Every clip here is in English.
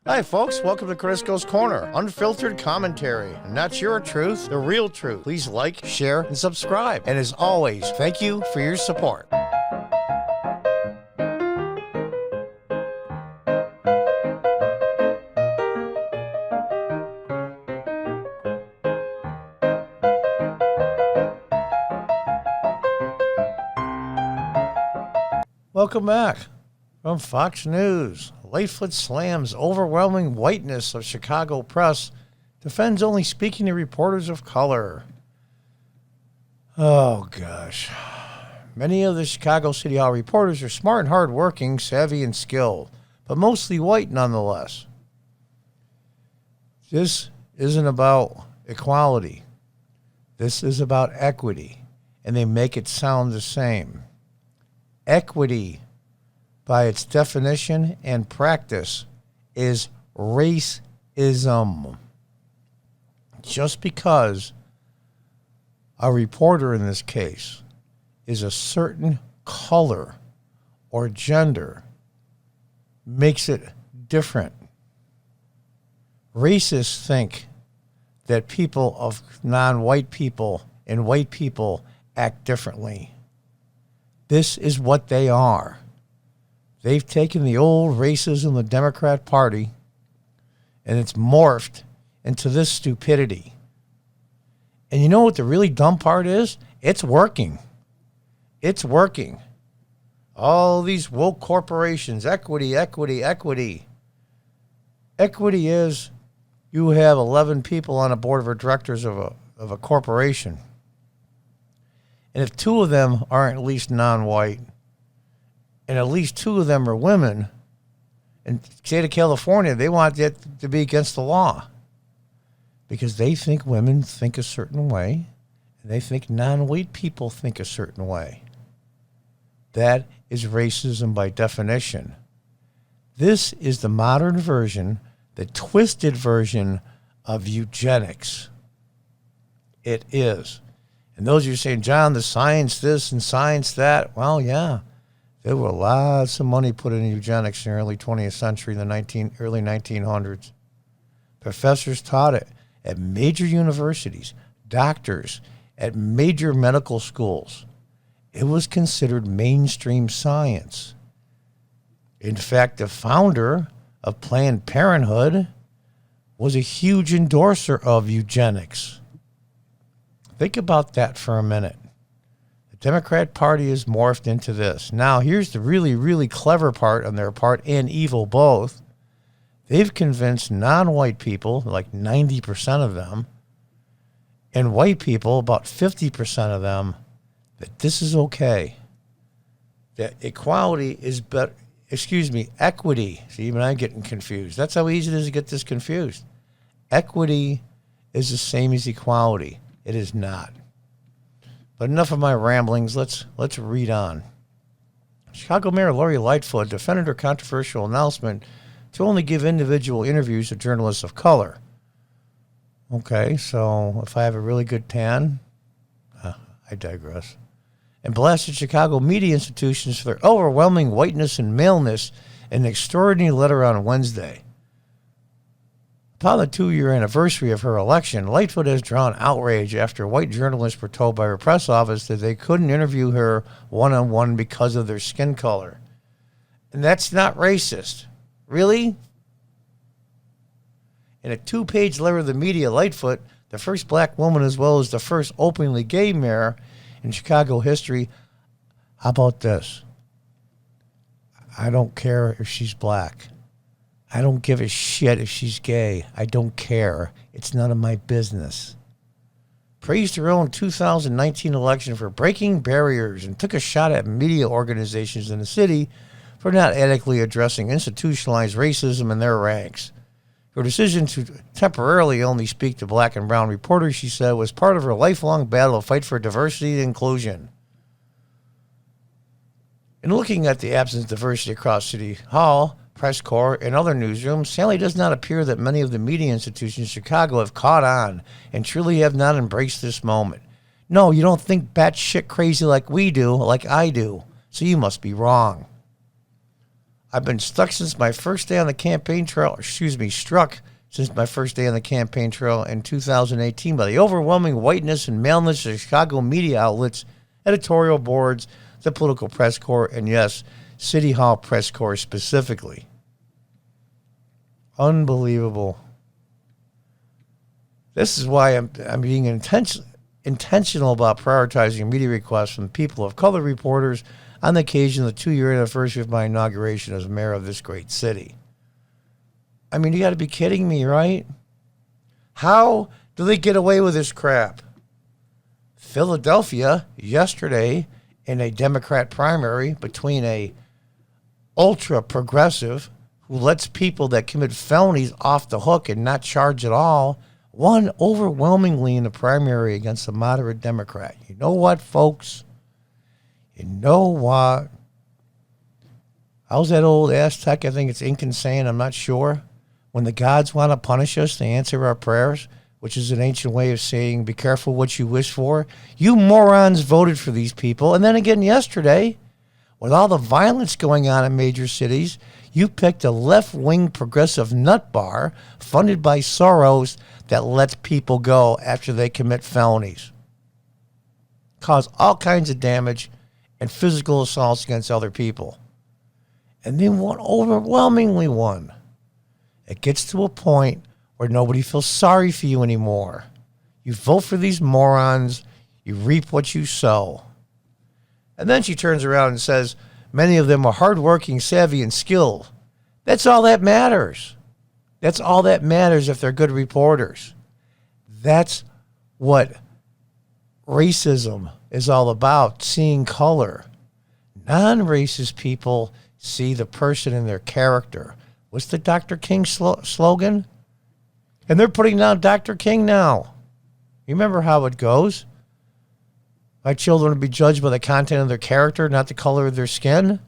Hi, folks. Welcome to Crisco's Corner. Unfiltered commentary. Not your truth, the real truth. Please like, share, and subscribe. And as always, thank you for your support. Welcome back from Fox News. Lightfoot slams overwhelming whiteness of Chicago press, defends only speaking to reporters of color. Oh, gosh. Many of the Chicago City Hall reporters are smart and hardworking, savvy and skilled, but mostly white nonetheless. This isn't about equality. This is about equity, and they make it sound the same. Equity, by its definition and practice, is racism. Just because a reporter in this case is a certain color or gender makes it different. Racists think that people of non-white people and white people act differently. This is what they are. They've taken the old racism of the Democrat Party and it's morphed into this stupidity. And you know what the really dumb part is? It's working. It's working. All these woke corporations, equity. Equity is you have 11 people on a board of directors of a corporation. And if 2 of them aren't at least non-white, and at least 2 of them are women, in the state of California, they want that to be against the law because they think women think a certain way, and they think non-white people think a certain way. That is racism by definition. This is the modern version, the twisted version of eugenics. It is. And those of you saying, John, the science this and science that, well, yeah. There were lots of money put into eugenics in the early 20th century, in the early 1900s. Professors taught it at major universities, doctors at major medical schools. It was considered mainstream science. In fact, the founder of Planned Parenthood was a huge endorser of eugenics. Think about that for a minute. Democrat Party has morphed into this. Now, here's the really, really clever part on their part, and evil both. They've convinced non-white people, like 90% of them, and white people, about 50% of them, that this is okay. That equality is better, equity. See, even I'm getting confused. That's how easy it is to get this confused. Equity is the same as equality. It is not. But enough of my ramblings. Let's read on. Chicago Mayor Lori Lightfoot defended her controversial announcement to only give individual interviews to journalists of color. Okay, so if I have a really good tan, I digress. And blasted Chicago media institutions for their overwhelming whiteness and maleness in an extraordinary letter on Wednesday. Upon the 2-year anniversary of her election, Lightfoot has drawn outrage after white journalists were told by her press office that they couldn't interview her one-on-one because of their skin color. And that's not racist. Really? In a 2-page letter to the media, Lightfoot, the first black woman as well as the first openly gay mayor in Chicago history, how about this? I don't care if she's black. I don't give a shit if she's gay. I don't care. It's none of my business. Praised her own 2019 election for breaking barriers and took a shot at media organizations in the city for not adequately addressing institutionalized racism in their ranks. Her decision to temporarily only speak to black and brown reporters, she said, was part of her lifelong battle to fight for diversity and inclusion. In looking at the absence of diversity across City Hall, press corps, and other newsrooms, sadly it does not appear that many of the media institutions in Chicago have caught on and truly have not embraced this moment. No, you don't think batshit crazy like we do, like I do, so you must be wrong. I've been stuck since my first day on the campaign trail, struck since my first day on the campaign trail in 2018 by the overwhelming whiteness and maleness of Chicago media outlets, editorial boards, the political press corps, and yes, City Hall press corps specifically. Unbelievable. This is why I'm being intentional about prioritizing media requests from people of color reporters on the occasion of the 2-year anniversary of my inauguration as mayor of this great city. I mean, you got to be kidding me, right? How do they get away with this crap? Philadelphia, yesterday, in a Democrat primary between a ultra-progressive who lets people that commit felonies off the hook and not charge at all, won overwhelmingly in the primary against a moderate Democrat. You know what, folks? You know what? How's that old Aztec? I think it's Incan saying, I'm not sure. When the gods want to punish us, they answer our prayers, which is an ancient way of saying, be careful what you wish for. You morons voted for these people. And then again yesterday, with all the violence going on in major cities, you picked a left-wing progressive nut bar funded by Soros that lets people go after they commit felonies. Cause all kinds of damage and physical assaults against other people. And then overwhelmingly won. It gets to a point where nobody feels sorry for you anymore. You vote for these morons, you reap what you sow. And then she turns around and says, many of them are hardworking, savvy, and skilled. That's all that matters. That's all that matters if they're good reporters. That's what racism is all about, seeing color. Non-racist people see the person and their character. What's the Dr. King slogan? And they're putting down Dr. King now. You remember how it goes? My children will be judged by the content of their character, not the color of their skin.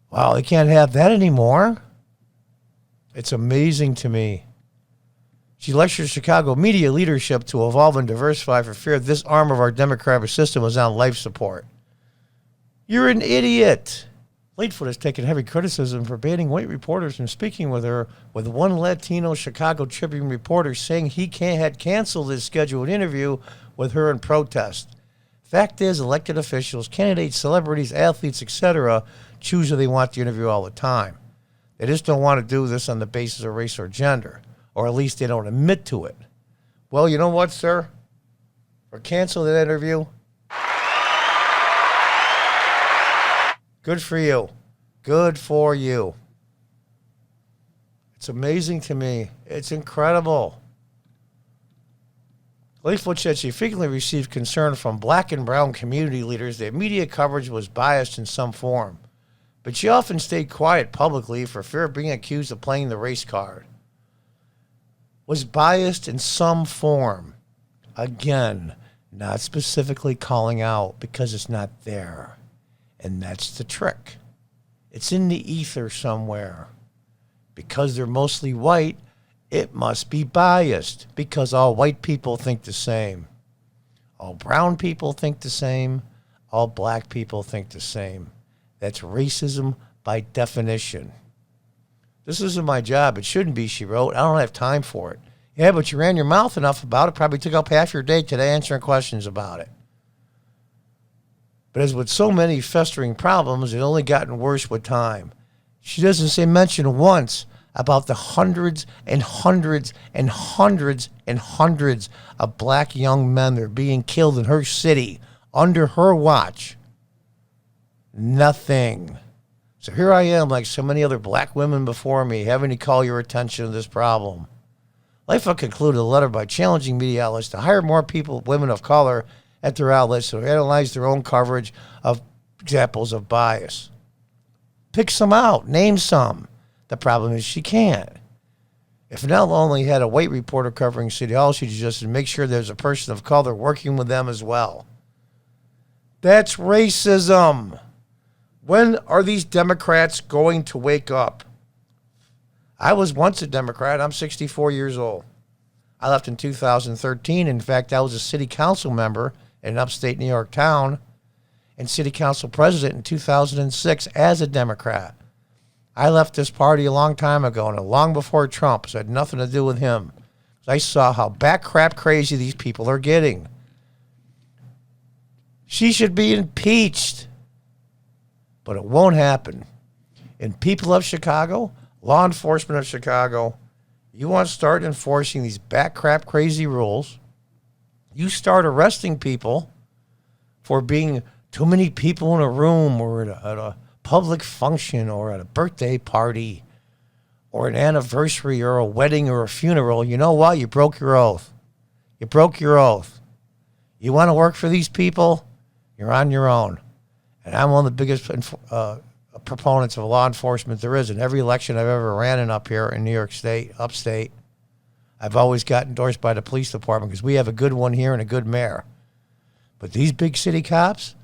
Wow, they can't have that anymore. It's amazing to me. She lectures Chicago media leadership to evolve and diversify for fear this arm of our democratic system was on life support. You're an idiot. Lightfoot has taken heavy criticism for banning white reporters from speaking with her, with one Latino Chicago Tribune reporter saying he had canceled his scheduled interview with her in protest. Fact is, elected officials, candidates, celebrities, athletes, etc. choose who they want to interview all the time. They just don't want to do this on the basis of race or gender, or at least they don't admit to it. Well, you know what, sir? For canceling that interview, good for you. Good for you. It's amazing to me. It's incredible. Lightfoot said she frequently received concern from black and brown community leaders that media coverage was biased in some form, but she often stayed quiet publicly for fear of being accused of playing the race card. Was biased in some form. Again, not specifically calling out because it's not there. And that's the trick. It's in the ether somewhere. Because they're mostly white, it must be biased because all white people think the same. All brown people think the same. All black people think the same. That's racism by definition. This isn't my job. It shouldn't be, she wrote. I don't have time for it. Yeah, but you ran your mouth enough about it. Probably took up half your day today answering questions about it. But as with so many festering problems, it's only gotten worse with time. She doesn't mention once about the hundreds and hundreds and hundreds and hundreds of black young men that are being killed in her city under her watch. Nothing. So here I am, like so many other black women before me, having to call your attention to this problem. Lightfoot concluded the letter by challenging media outlets to hire more people, women of color, at their outlets to analyze their own coverage of examples of bias. Pick some out. Name some. The problem is she can't. If Nell only had a white reporter covering City Hall, she suggested make sure there's a person of color working with them as well. That's racism. When are these Democrats going to wake up? I was once a Democrat. I'm 64 years old. I left in 2013. In fact, I was a city council member in an upstate New York town and city council president in 2006 as a Democrat. I left this party a long time ago, and long before Trump. It had nothing to do with him. I saw how bat crap crazy these people are getting. She should be impeached. But it won't happen. And people of Chicago, law enforcement of Chicago, you want to start enforcing these bat crap crazy rules. You start arresting people for being too many people in a room or at a public function or at a birthday party or an anniversary or a wedding or a funeral. You know what? You broke your oath. You broke your oath. You want to work for these people? You're on your own. And I'm one of the biggest proponents of law enforcement there is. In every election I've ever ran in up here in New York State, upstate, I've always got endorsed by the police department because we have a good one here and a good mayor. But these big city cops,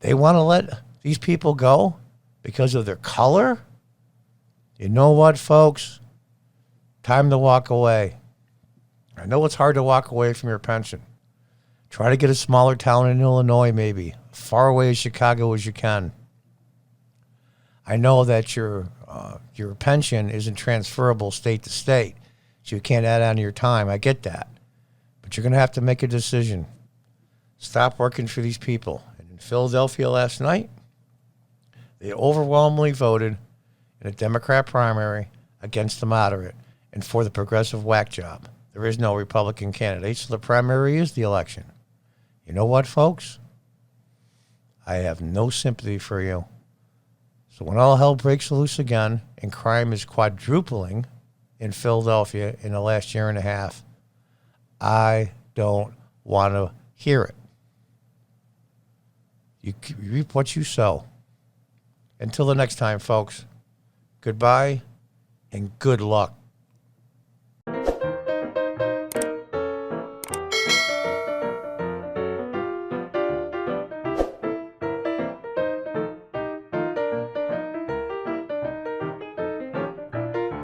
they want to let these people go because of their color? You know what, folks? Time to walk away. I know it's hard to walk away from your pension. Try to get a smaller town in Illinois, maybe. Far away as Chicago as you can. I know that your pension isn't transferable state to state, so you can't add on to your time. I get that. But you're going to have to make a decision. Stop working for these people. And in Philadelphia last night, they overwhelmingly voted in a Democrat primary against the moderate and for the progressive whack job. There is no Republican candidate, so the primary is the election. You know what, folks? I have no sympathy for you. So when all hell breaks loose again and crime is quadrupling in Philadelphia in the last year and a half, I don't want to hear it. You reap what you sow. Until the next time, folks, goodbye and good luck.